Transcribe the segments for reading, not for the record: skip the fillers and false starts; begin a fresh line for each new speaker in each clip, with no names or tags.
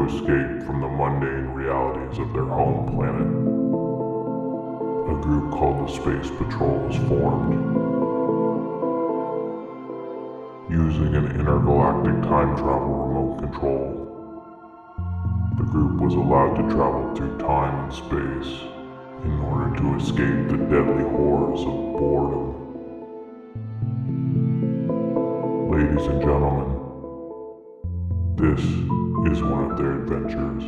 to escape from the mundane realities of their home planet. A group called the Space Patrol was formed. Using an intergalactic time travel remote control, the group was allowed to travel through time and space in order to escape the deadly horrors of boredom. Ladies and gentlemen, this is one of their adventures.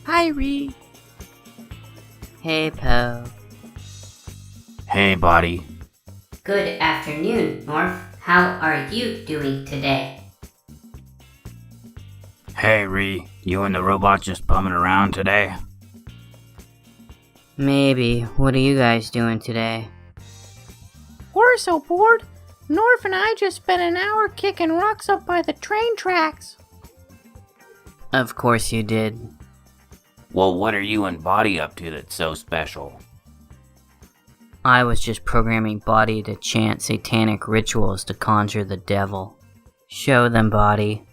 Hi, Ree.
Hey, Poe.
Hey, buddy.
Good afternoon, North. How are you doing today?
Hey, Ree. You and the robot just bumming around today?
Maybe. What are you guys doing today?
We're so bored. Norf and I just spent an hour kicking rocks up by the train tracks.
Of course you did.
Well, what are you and Body up to that's so special?
I was just programming Body to chant satanic rituals to conjure the devil. Show them, Body.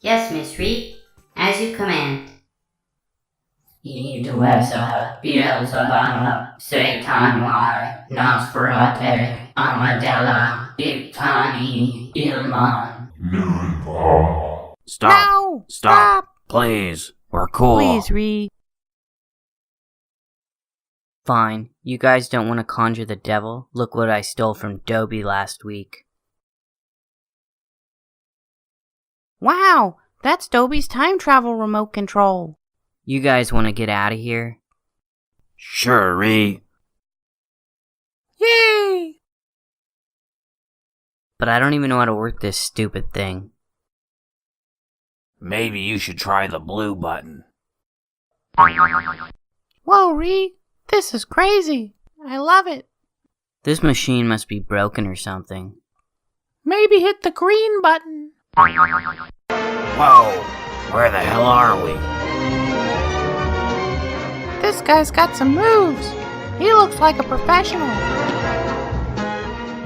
Yes, Miss Reed. As you command.
Iduesa, Beelzebub, Satanuar, Nosferatu, Amadella, Iptani, Ilman.
Stop!
No!
Stop! Please! We're cool!
Please, Ree.
Fine. You guys don't want to conjure the devil? Look what I stole from Dobie last week.
Wow, that's Dobie's time travel remote control.
You guys want to get out of here?
Sure, Ree.
Yay!
But I don't even know how to work this stupid thing.
Maybe you should try the blue button.
Whoa, Ree. This is crazy. I love it.
This machine must be broken or something.
Maybe hit the green button.
Whoa! Where the hell are we?
This guy's got some moves. He looks like a professional.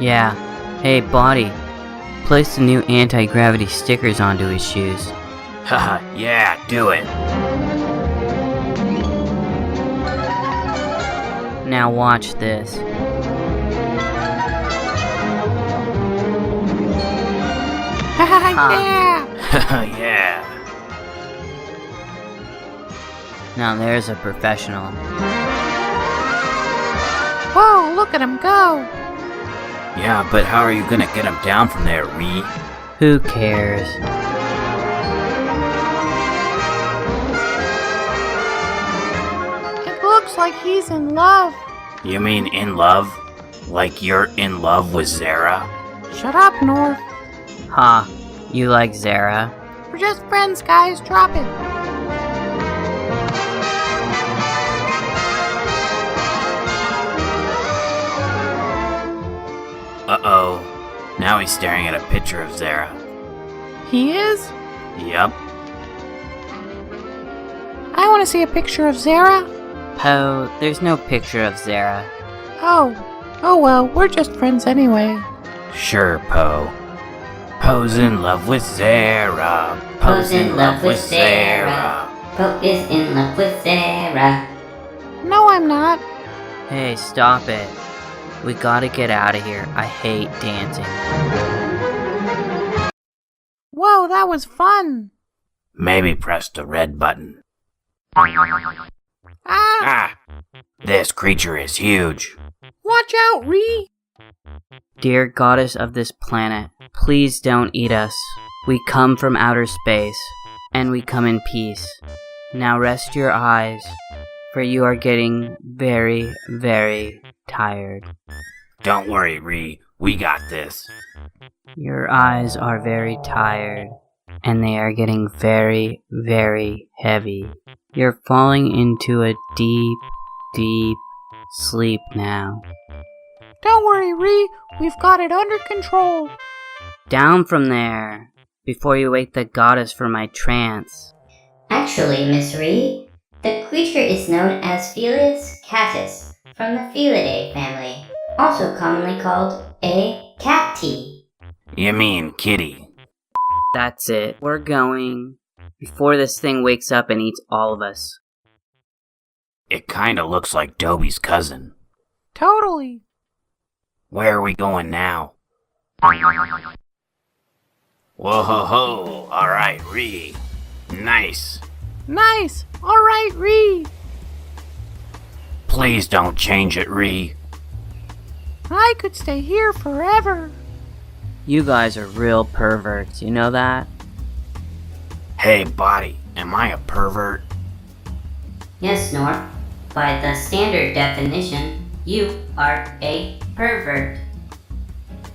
Yeah. Hey, Body. Place the new anti-gravity stickers onto his shoes.
Haha, yeah, do it.
Now watch this.
Yeah!
Yeah.
Now there's a professional.
Whoa, look at him go.
Yeah, but how are you gonna get him down from there, Ree?
Who cares?
It looks like he's in love.
You mean in love? Like you're in love with Zara?
Shut up, North.
Ha, you like Zara?
We're just friends, guys. Drop it.
Uh-oh. Now he's staring at a picture of Zara.
He is?
Yep.
I want to see a picture of Zara.
Poe, there's no picture of Zara.
Oh well, we're just friends anyway.
Sure, Poe. Poe's in love with Sarah.
Poe's in love with Sarah. Poe is in love with Sarah.
No, I'm not.
Hey, stop it. We gotta get out of here. I hate dancing.
Whoa, that was fun.
Maybe press the red button.
Ah,
Ah! This creature is huge.
watch out, Ree.
Dear goddess of this planet, please don't eat us. We come from outer space, and we come in peace. Now rest your eyes, for you are getting very, very tired.
Don't worry, Ree. We got this.
Your eyes are very tired, and they are getting very, very heavy. You're falling into a deep, deep sleep now.
Don't worry, Ree. We've got it under control.
Down from there, before you wake the goddess for my trance.
Actually, Miss Ree, the creature is known as Felis catus from the Felidae family, also commonly called a catty.
You mean kitty.
That's it. We're going. Before this thing wakes up and eats all of us.
It kinda looks like Dobie's cousin.
Totally.
Where are we going now? Whoa ho ho! Alright, Ree. Nice.
Nice. All right, Ree.
Please don't change it, Ree.
I could stay here forever.
You guys are real perverts, you know that?
Hey, body, am I a pervert?
Yes, North. By the standard definition, you are a pervert.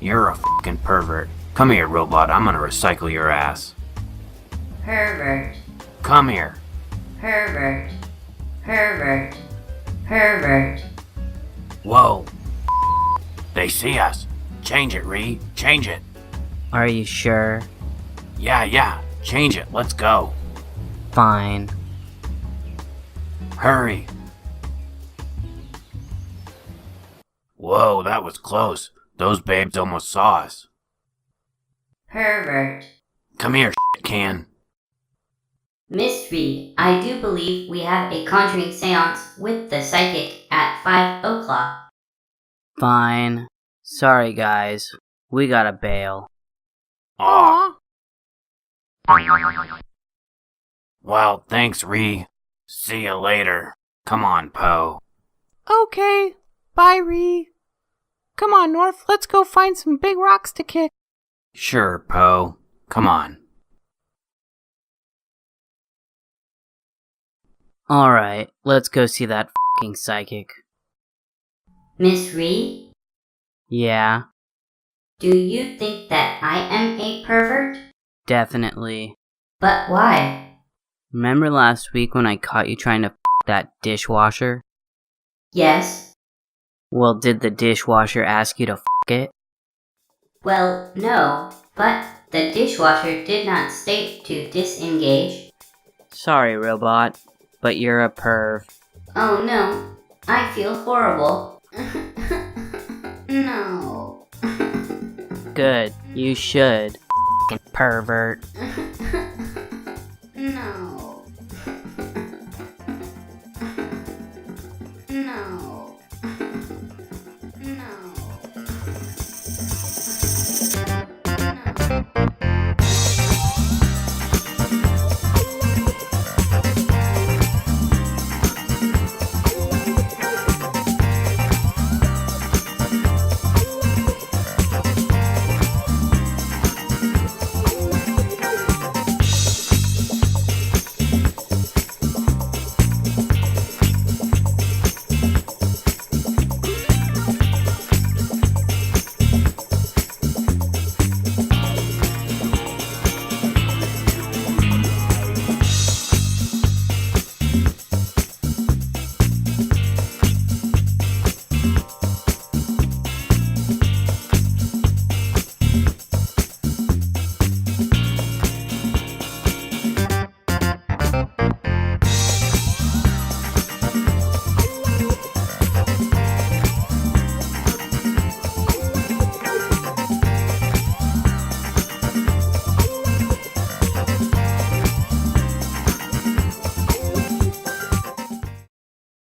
You're a fucking pervert. Come here, robot. I'm gonna recycle your ass.
Pervert.
Come here.
Pervert. Pervert. Pervert.
Whoa. They see us. Change it, Ree. Change it.
Are you sure?
Yeah. Change it. Let's go.
Fine.
Hurry. Whoa, that was close. Those babes almost saw us.
Pervert.
Come here, shit can.
Miss Reed, I do believe we have a conjuring seance with the psychic at 5 o'clock.
Fine. Sorry, guys. We gotta bail.
Aw.
Aw.
Well, thanks, Ree. See you later. Come on, Poe.
Okay. Bye, Ree. Come on, North. Let's go find some big rocks to kick.
Sure, Poe. Come on.
Alright, let's go see that fucking psychic.
Miss Reed,
Yeah,
do you think that I am a pervert?
definitely.
But why?
Remember last week when I caught you trying to that dishwasher?
Yes.
Well, did the dishwasher ask you to it?
Well, no, but the dishwasher did not state to disengage.
Sorry, robot, but you're a perv.
Oh no, I feel horrible. No.
Good, you should. Pervert.